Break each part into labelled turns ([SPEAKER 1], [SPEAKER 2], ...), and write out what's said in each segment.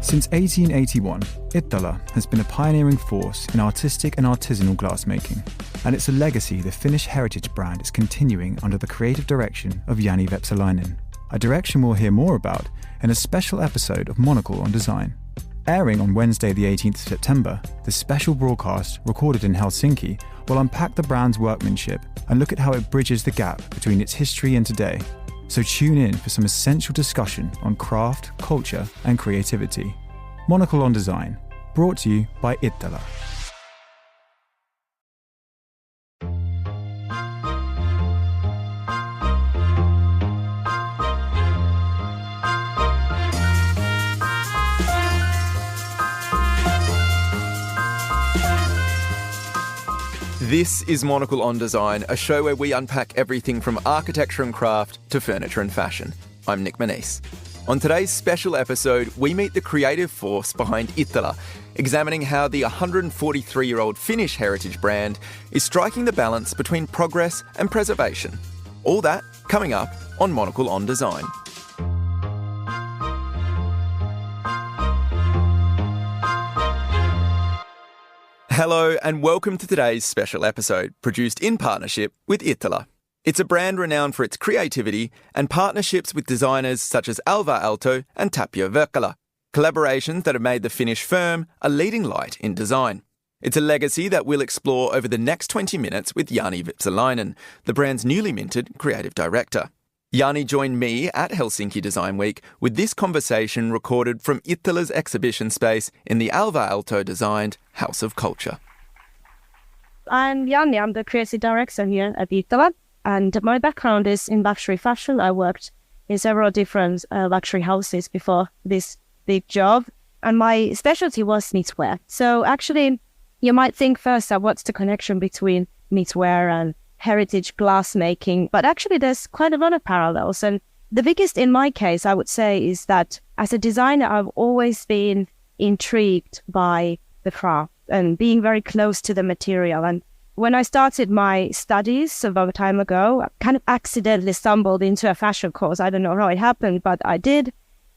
[SPEAKER 1] Since 1881, Iittala has been a pioneering force in artistic and artisanal glassmaking, and it's a legacy the Finnish heritage brand is continuing under the creative direction of Janni Vepsäläinen, a direction we'll hear more about in a special episode of Monocle On Design. Airing on Wednesday the 18th of September, the special broadcast, recorded in Helsinki, will unpack the brand's workmanship and look at how it bridges the gap between its history and today. So tune in for some essential discussion on craft, culture and creativity. Monocle On Design, brought to you by Iittala.
[SPEAKER 2] This is Monocle On Design, a show where we unpack everything from architecture and craft to furniture and fashion. I'm Nick Manise. On today's special episode, we meet the creative force behind Iittala, examining how the 143-year-old Finnish heritage brand is striking the balance between progress and preservation. All that coming up on Monocle On Design. Hello and welcome to today's special episode, produced in partnership with Iittala. It's a brand renowned for its creativity and partnerships with designers such as Alvar Aalto and Tapio Verkkala, collaborations that have made the Finnish firm a leading light in design. It's a legacy that we'll explore over the next 20 minutes with Janni Vepsäläinen, the brand's newly minted creative director. Janni joined me at Helsinki Design Week with this conversation recorded from Iittala's exhibition space in the Alvar Aalto-designed House of Culture.
[SPEAKER 3] I'm Janni, I'm the creative director here at Iittala, and my background is in luxury fashion. I worked in several different luxury houses before this big job, and my specialty was knitwear. So actually, you might think first that what's the connection between knitwear and heritage glassmaking, but actually there's quite a lot of parallels. And the biggest in my case, I would say, is that as a designer, I've always been intrigued by the craft and being very close to the material. And when I started my studies about a time ago, I kind of accidentally stumbled into a fashion course. I don't know how it happened, but I did.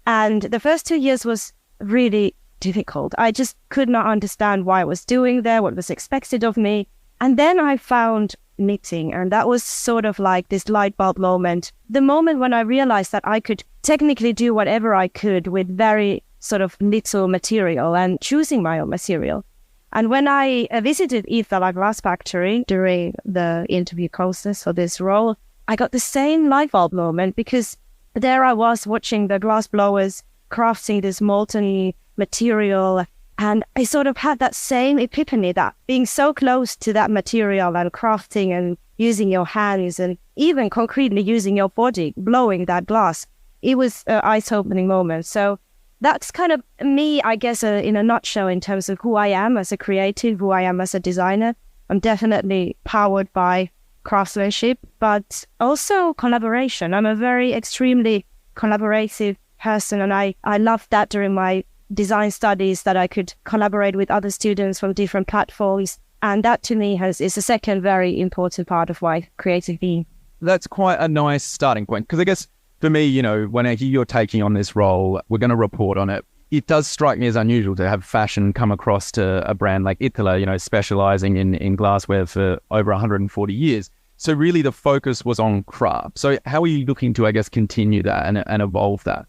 [SPEAKER 3] And the first 2 years was really difficult. I just could not understand why I was doing there, what was expected of me. And then I found knitting, and that was sort of like this light bulb moment. The moment when I realized that I could technically do whatever I could with very sort of little material and choosing my own material. And when I visited Iittala Glass Factory during the interview process for this role, I got the same light bulb moment, because there I was watching the glass blowers crafting this molten material. And I sort of had that same epiphany that being so close to that material and crafting and using your hands and even concretely using your body, blowing that glass, it was an eye-opening moment. So that's kind of me, I guess, in a nutshell in terms of who I am as a creative, who I am as a designer. I'm definitely powered by craftsmanship, but also collaboration. I'm a very extremely collaborative person, and I loved that during my design studies, that I could collaborate with other students from different platforms. And that to me is a second very important part of my creative being.
[SPEAKER 4] That's quite a nice starting point, because I guess for me, when I hear you're taking on this role, we're going to report on it. It does strike me as unusual to have fashion come across to a brand like Iittala, specializing in glassware for over 140 years. So really the focus was on craft. So how are you looking to, I guess, continue that and evolve that?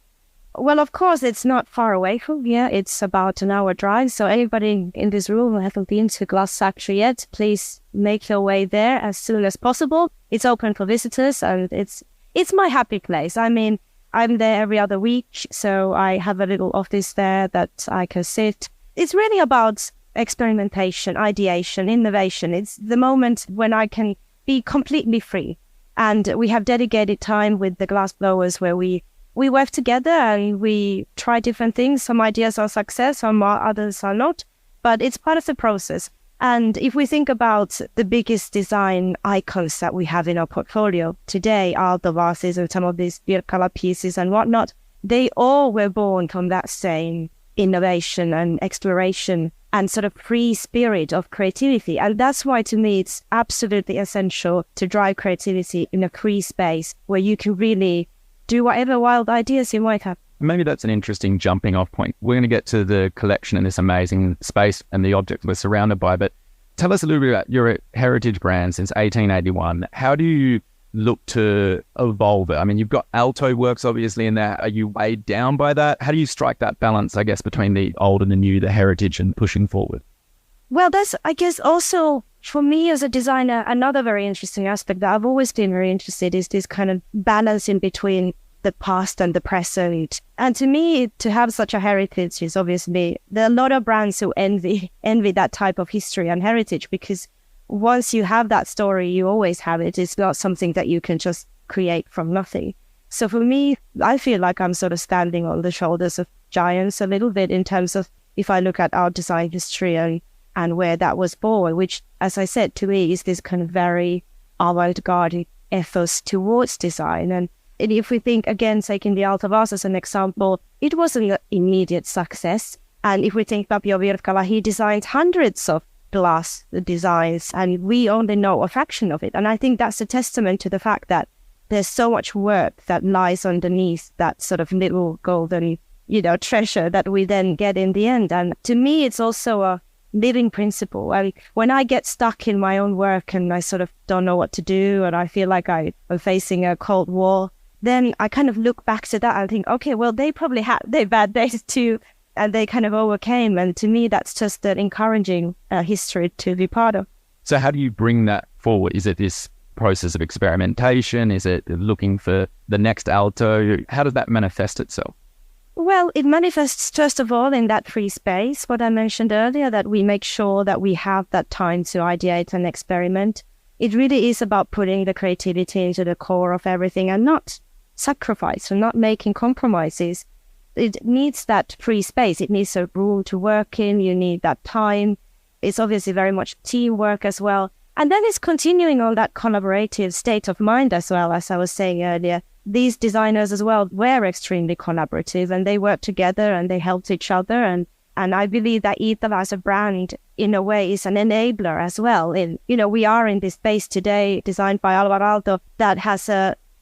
[SPEAKER 3] Well, of course, it's not far away from here. It's about an hour drive. So anybody in this room who hasn't been to Glass Factory yet, please make your way there as soon as possible. It's open for visitors, and it's my happy place. I mean, I'm there every other week, so I have a little office there that I can sit. It's really about experimentation, ideation, innovation. It's the moment when I can be completely free. And we have dedicated time with the glass blowers where we work together and we try different things. Some ideas are success, some others are not, but it's part of the process. And if we think about the biggest design icons that we have in our portfolio today, are the vases and some of these Verkkala pieces and whatnot, they all were born from that same innovation and exploration and sort of free spirit of creativity. And that's why, to me, it's absolutely essential to drive creativity in a free space where you can really do whatever wild ideas you might have.
[SPEAKER 4] Maybe that's an interesting jumping off point. We're going to get to the collection in this amazing space and the objects we're surrounded by, but tell us a little bit about your heritage brand since 1881. How do you look to evolve it? I mean, you've got Alto works obviously in there. Are you weighed down by that? How do you strike that balance, I guess, between the old and the new, the heritage and pushing forward?
[SPEAKER 3] Well, that's, I guess, also for me as a designer, another very interesting aspect that I've always been very interested is this kind of balance in between the past and the present. And to me, to have such a heritage is obviously, there are a lot of brands who envy that type of history and heritage, because once you have that story, you always have it. It's not something that you can just create from nothing. So for me, I feel like I'm sort of standing on the shoulders of giants a little bit in terms of, if I look at our design history and where that was born, which, as I said, to me is this kind of very avant-garde ethos towards design. And if we think, again, taking the Alta vase as an example, it wasn't an immediate success. And if we think Tapio Virkkala, he designed hundreds of glass designs, and we only know a fraction of it. And I think that's a testament to the fact that there's so much work that lies underneath that sort of little golden, treasure that we then get in the end. And to me, it's also a living principle. And when I get stuck in my own work and I sort of don't know what to do, and I feel like I'm facing a cold wall, then I kind of look back to that and think, okay, well, they probably had their bad days too, and they kind of overcame. And to me, that's just an encouraging history to be part of.
[SPEAKER 4] So how do you bring that forward? Is it this process of experimentation? Is it looking for the next Alto? How does that manifest itself?
[SPEAKER 3] Well, it manifests, first of all, in that free space, what I mentioned earlier, that we make sure that we have that time to ideate and experiment. It really is about putting the creativity into the core of everything and not sacrifice and not making compromises. It needs that free space. It needs a room to work in. You need that time. It's obviously very much teamwork as well. And then it's continuing on that collaborative state of mind as well, as I was saying earlier. These designers as well were extremely collaborative, and they worked together and they helped each other. And I believe that Iittala as a brand, in a way, is an enabler as well. We are in this space today, designed by Alvar Aalto, that has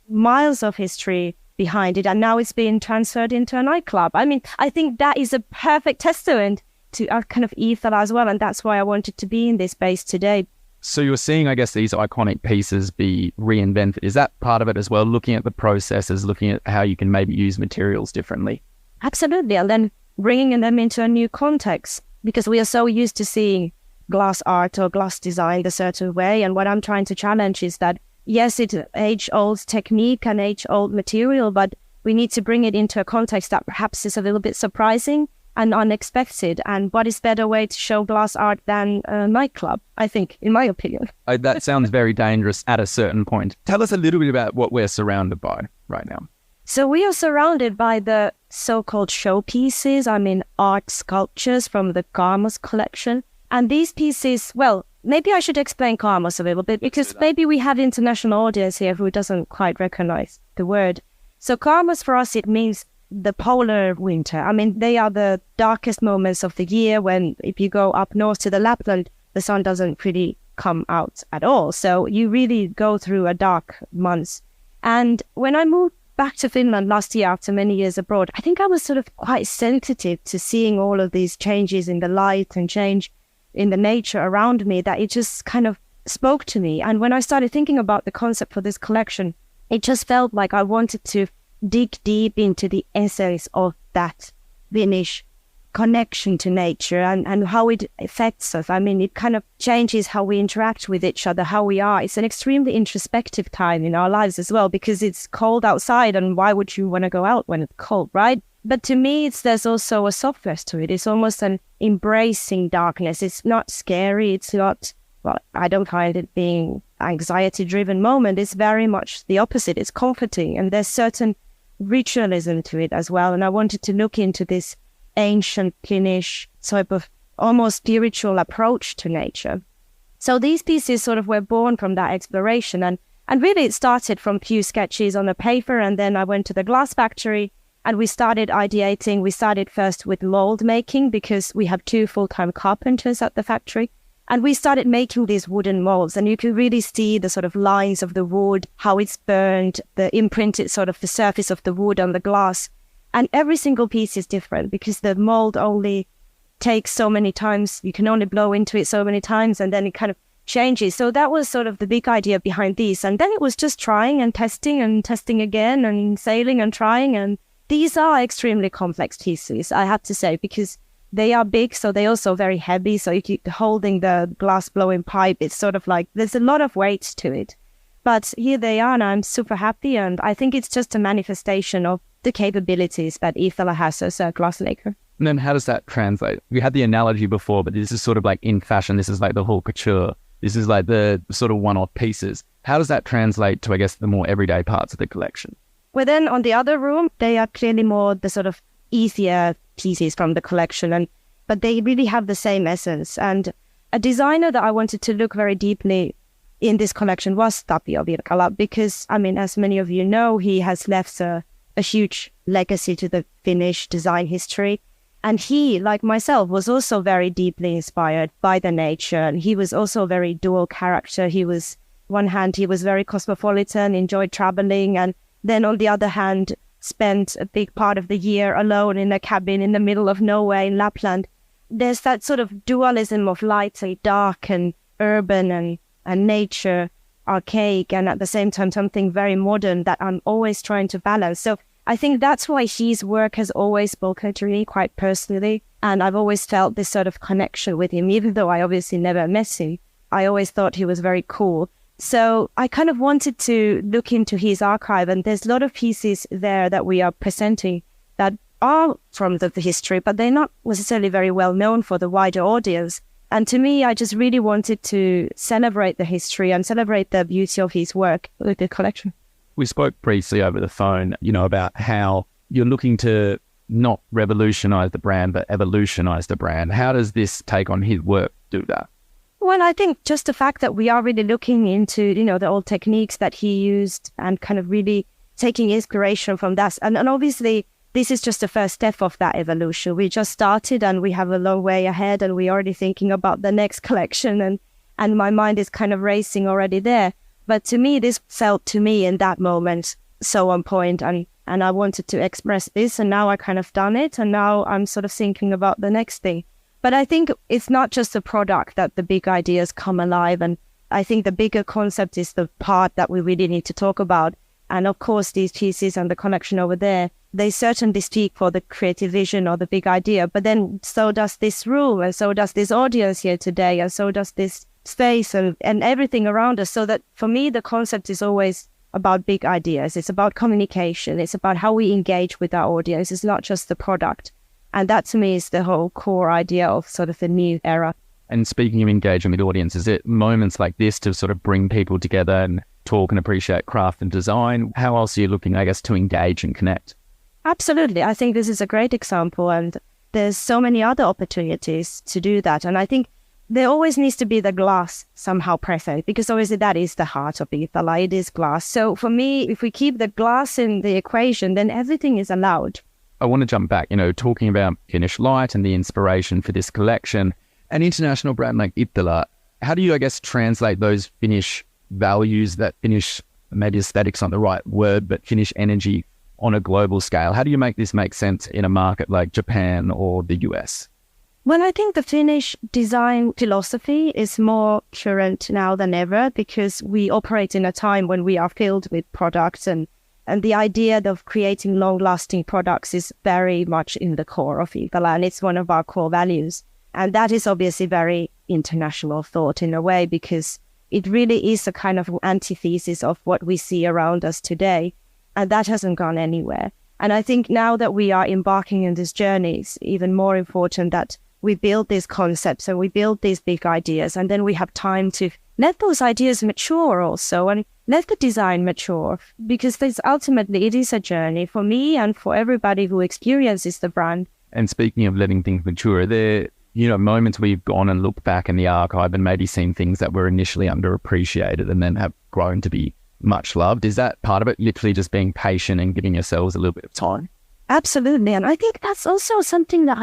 [SPEAKER 3] miles of history behind it, and now it's being transferred into a nightclub. I mean, I think that is a perfect testament to our kind of Iittala as well, and that's why I wanted to be in this space today.
[SPEAKER 4] So you're seeing, I guess, these iconic pieces be reinvented. Is that part of it as well, looking at the processes, looking at how you can maybe use materials differently? Absolutely,
[SPEAKER 3] and then bringing them into a new context, because we are so used to seeing glass art or glass design a certain way, and what I'm trying to challenge is that yes, it's age-old technique and age-old material, but we need to bring it into a context that perhaps is a little bit surprising and unexpected. And what is better way to show glass art than a nightclub, I think, in my opinion.
[SPEAKER 4] That sounds very dangerous at a certain point. Tell us a little bit about what we're surrounded by right now.
[SPEAKER 3] So we are surrounded by the so-called showpieces, art sculptures from the Karmos collection. And these pieces, well, maybe I should explain Karmos a little bit, because maybe we have international audience here who doesn't quite recognize the word. So Karmos for us, it means the polar winter. They are the darkest moments of the year when, if you go up north to the Lapland, the sun doesn't really come out at all. So you really go through a dark month. And when I moved back to Finland last year after many years abroad, I think I was sort of quite sensitive to seeing all of these changes in the light and change in the nature around me, that it just kind of spoke to me. And when I started thinking about the concept for this collection, it just felt like I wanted to dig deep into the essence of that Finnish connection to nature and how it affects us. It kind of changes how we interact with each other, how we are. It's an extremely introspective time in our lives as well, because it's cold outside, and why would you want to go out when it's cold, right? But to me, there's also a softness to it. It's almost an embracing darkness. It's not scary. It's not, well, I don't find it being anxiety-driven moment. It's very much the opposite. It's comforting, and there's certain ritualism to it as well. And I wanted to look into this ancient Finnish type of almost spiritual approach to nature. So these pieces sort of were born from that exploration. And really it started from few sketches on a paper, and then I went to the glass factory and we started ideating. We started first with mold making, because we have 2 full-time carpenters at the factory. And we started making these wooden molds, and you can really see the sort of lines of the wood, how it's burned, the imprinted sort of the surface of the wood on the glass. And every single piece is different because the mold only takes so many times. You can only blow into it so many times and then it kind of changes. So that was sort of the big idea behind these. And then it was just trying and testing again and sailing and trying. And these are extremely complex pieces, I have to say, because they are big, so they're also very heavy. So you keep holding the glass blowing pipe. It's sort of like there's a lot of weight to it. But here they are, and I'm super happy. And I think it's just a manifestation of the capabilities that Iittala has as a glassmaker.
[SPEAKER 4] And then how does that translate? We had the analogy before, but this is sort of like in fashion. This is like the haute couture. This is like the sort of one-off pieces. How does that translate to, I guess, the more everyday parts of the collection?
[SPEAKER 3] Well, then on the other room, they are clearly more the sort of easier pieces from the collection, but they really have the same essence. And a designer that I wanted to look very deeply in this collection was Tapio Virkala, because, I mean, as many of you know, he has left a huge legacy to the Finnish design history. And he, like myself, was also very deeply inspired by the nature. And he was also a very dual character. He was, one hand, he was very cosmopolitan, enjoyed traveling. And then on the other hand, spent a big part of the year alone in a cabin in the middle of nowhere in Lapland. There's that sort of dualism of light and dark and urban and nature, archaic, and at the same time, something very modern that I'm always trying to balance. So I think that's why his work has always spoken to me quite personally. And I've always felt this sort of connection with him, even though I obviously never met him. I always thought he was very cool. So I kind of wanted to look into his archive, and there's a lot of pieces there that we are presenting that are from the history, but they're not necessarily very well known for the wider audience. And to me, I just really wanted to celebrate the history and celebrate the beauty of his work with the collection.
[SPEAKER 4] We spoke briefly over the phone, about how you're looking to not revolutionize the brand, but evolutionize the brand. How does this take on his work do that?
[SPEAKER 3] Well, I think just the fact that we are really looking into, the old techniques that he used and kind of really taking inspiration from that. And obviously, this is just the first step of that evolution. We just started and we have a long way ahead, and we're already thinking about the next collection, and my mind is kind of racing already there. But to me, this felt to me in that moment so on point, and I wanted to express this, and now I kind of done it, and now I'm sort of thinking about the next thing. But I think it's not just the product that the big ideas come alive, and I think the bigger concept is the part that we really need to talk about. And of course, these pieces and the collection over there, they certainly speak for the creative vision or the big idea, but then so does this room, and so does this audience here today, and so does this space and everything around us. So that for me, the concept is always about big ideas. It's about communication. It's about how we engage with our audience. It's not just the product. And that to me is the whole core idea of sort of the new era.
[SPEAKER 4] And speaking of engagement with audience, is it moments like this to sort of bring people together and talk and appreciate craft and design? How else are you looking, I guess, to engage and connect?
[SPEAKER 3] Absolutely. I think this is a great example, and there's so many other opportunities to do that. And I think there always needs to be the glass somehow present, because obviously that is the heart of Iittala. It is glass. So for me, if we keep the glass in the equation, then everything is allowed.
[SPEAKER 4] I want to jump back, talking about Finnish light and the inspiration for this collection. An international brand like Iittala, how do you, I guess, translate those Finnish values, that Finnish, maybe aesthetics not the right word, but Finnish energy on a global scale? How do you make this make sense in a market like Japan or the US?
[SPEAKER 3] Well, I think the Finnish design philosophy is more current now than ever, because we operate in a time when we are filled with products, and the idea of creating long-lasting products is very much in the core of Iittala, and it's one of our core values. And that is obviously very international thought in a way, because it really is a kind of antithesis of what we see around us today, and that hasn't gone anywhere. And I think now that we are embarking in this journey, it's even more important that we build these concepts and we build these big ideas, and then we have time to let those ideas mature also, and let the design mature, because ultimately it is a journey for me and for everybody who experiences the brand.
[SPEAKER 4] And speaking of letting things mature, are there, moments where you've gone and looked back in the archive and maybe seen things that were initially underappreciated and then have grown to be much loved? Is that part of it, literally just being patient and giving yourselves a little bit of time?
[SPEAKER 3] Absolutely. And I think that's also something that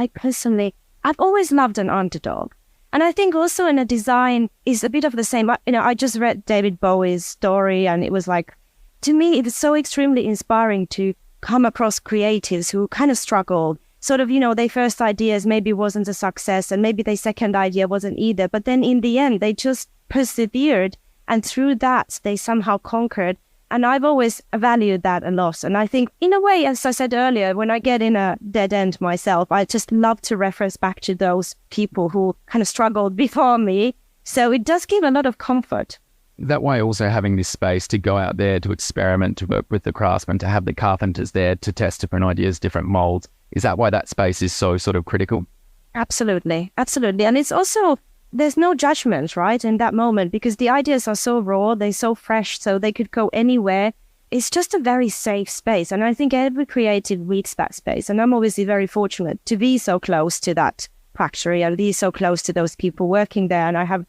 [SPEAKER 3] I've always loved an underdog. And I think also in a design is a bit of the same. I just read David Bowie's story, and it was like, to me, it was so extremely inspiring to come across creatives who kind of struggled. Sort of, their first ideas maybe wasn't a success, and maybe their second idea wasn't either. But then in the end, they just persevered. And through that, they somehow conquered. And I've always valued that a lot. And I think, in a way, as I said earlier, when I get in a dead end myself, I just love to reference back to those people who kind of struggled before me. So it does give a lot of comfort.
[SPEAKER 4] That way, also having this space to go out there to experiment, to work with the craftsmen, to have the carpenters there to test different ideas, different molds. Is that why that space is so sort of critical?
[SPEAKER 3] Absolutely. Absolutely. And it's also, there's no judgment, right, in that moment, because the ideas are so raw, they're so fresh, so they could go anywhere. It's just a very safe space. And I think every creative needs that space. And I'm obviously very fortunate to be so close to that factory and be so close to those people working there. And I have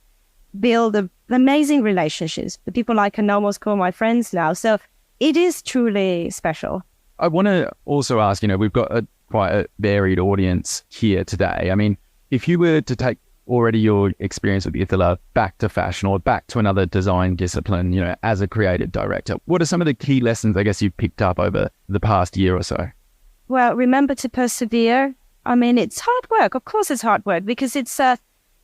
[SPEAKER 3] built amazing relationships. The people I can almost call my friends now. So it is truly special.
[SPEAKER 4] I want to also ask, we've got quite a varied audience here today. I mean, if you were to take already your experience with Iittala back to fashion or back to another design discipline, as a creative director, what are some of the key lessons, I guess, you've picked up over the past year or so?
[SPEAKER 3] Well, remember to persevere. I mean, it's hard work. Of course it's hard work, because it's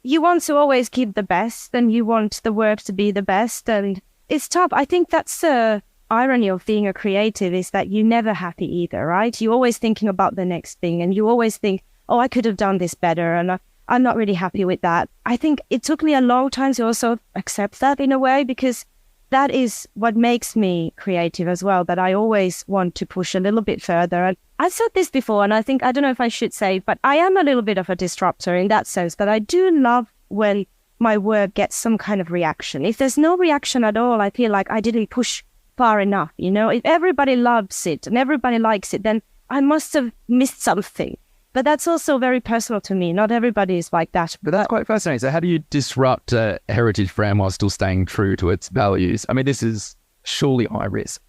[SPEAKER 3] you want to always keep the best, and you want the work to be the best, and it's tough. I think that's the irony of being a creative, is that you're never happy either, right? You're always thinking about the next thing, and you always think, oh, I could have done this better, and I'm not really happy with that. I think it took me a long time to also accept that in a way, because that is what makes me creative as well, that I always want to push a little bit further. And I've said this before, and I don't know if I should say, but I am a little bit of a disruptor in that sense, that I do love when my work gets some kind of reaction. If there's no reaction at all, I feel like I didn't push far enough. If everybody loves it and everybody likes it, then I must have missed something. But that's also very personal to me. Not everybody is like that.
[SPEAKER 4] But that's quite fascinating. So how do you disrupt a heritage brand while still staying true to its values? I mean, this is surely high risk.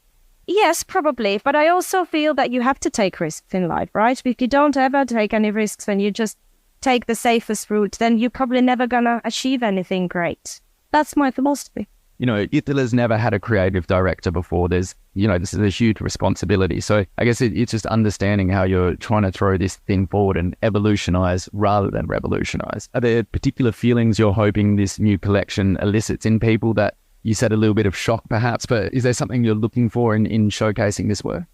[SPEAKER 3] Yes, probably. But I also feel that you have to take risks in life, right? If you don't ever take any risks and you just take the safest route, then you're probably never going to achieve anything great. That's my philosophy.
[SPEAKER 4] Iittala's never had a creative director before. This is a huge responsibility. So I guess it's just understanding how you're trying to throw this thing forward and evolutionize rather than revolutionize. Are there particular feelings you're hoping this new collection elicits in people? That you said a little bit of shock perhaps, but is there something you're looking for in showcasing this work?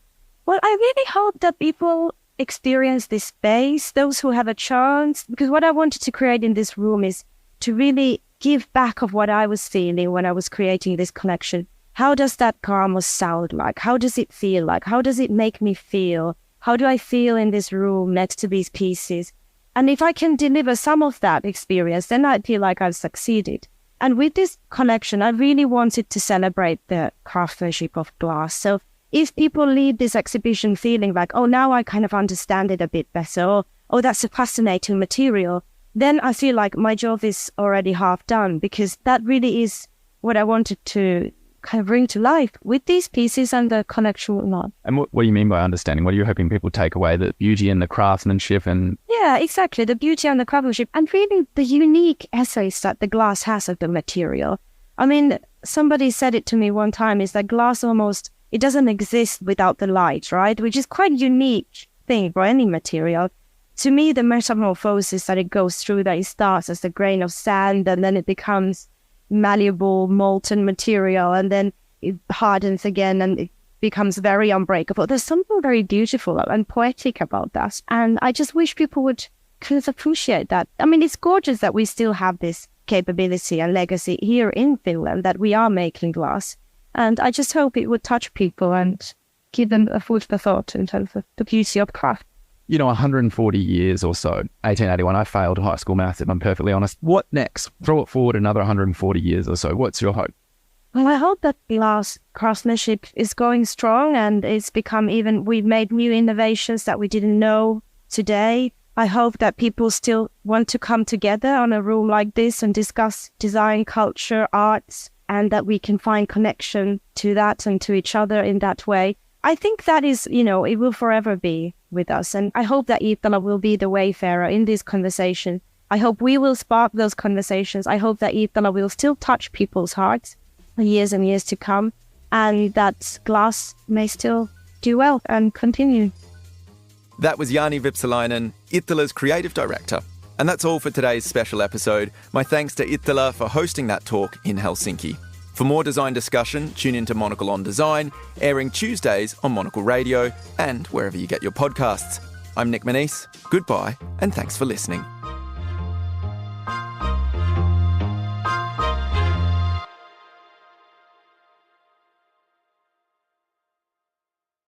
[SPEAKER 3] Well, I really hope that people experience this space, those who have a chance, because what I wanted to create in this room is to really give back of what I was feeling when I was creating this collection. How does that garment sound like? How does it feel like? How does it make me feel? How do I feel in this room next to these pieces? And if I can deliver some of that experience, then I feel like I've succeeded. And with this collection, I really wanted to celebrate the craftsmanship of glass. So if people leave this exhibition feeling like, oh, now I kind of understand it a bit better, or, oh, that's a fascinating material, then I feel like my job is already half done, because that really is what I wanted to kind of bring to life with these pieces and the collection.
[SPEAKER 4] And what do you mean by understanding? What are you hoping people take away? The beauty and the craftsmanship and...
[SPEAKER 3] Yeah, exactly. The beauty and the craftsmanship, and really the unique essays that the glass has of the material. I mean, somebody said it to me one time, is that glass almost, it doesn't exist without the light, right? Which is quite a unique thing for any material. To me, the metamorphosis that it goes through, that it starts as a grain of sand and then it becomes malleable, molten material, and then it hardens again and it becomes very unbreakable. There's something very beautiful and poetic about that. And I just wish people would kind of appreciate that. I mean, it's gorgeous that we still have this capability and legacy here in Finland, that we are making glass. And I just hope it would touch people and give them a food for thought in terms of the beauty of craft.
[SPEAKER 4] 140 years or so, 1881, I failed high school maths, if I'm perfectly honest. What next? Throw it forward another 140 years or so. What's your hope?
[SPEAKER 3] Well, I hope that glass craftsmanship is going strong and it's become we've made new innovations that we didn't know today. I hope that people still want to come together on a room like this and discuss design, culture, arts, and that we can find connection to that and to each other in that way. I think that is, it will forever be with us. And I hope that Iittala will be the wayfarer in this conversation. I hope we will spark those conversations. I hope that Iittala will still touch people's hearts for years and years to come, and that glass may still do well and continue.
[SPEAKER 2] That was Janni Vepsäläinen, Iittala's creative director. And that's all for today's special episode. My thanks to Iittala for hosting that talk in Helsinki. For more design discussion, tune into Monocle On Design, airing Tuesdays on Monocle Radio and wherever you get your podcasts. I'm Nick Manise. Goodbye, and thanks for listening.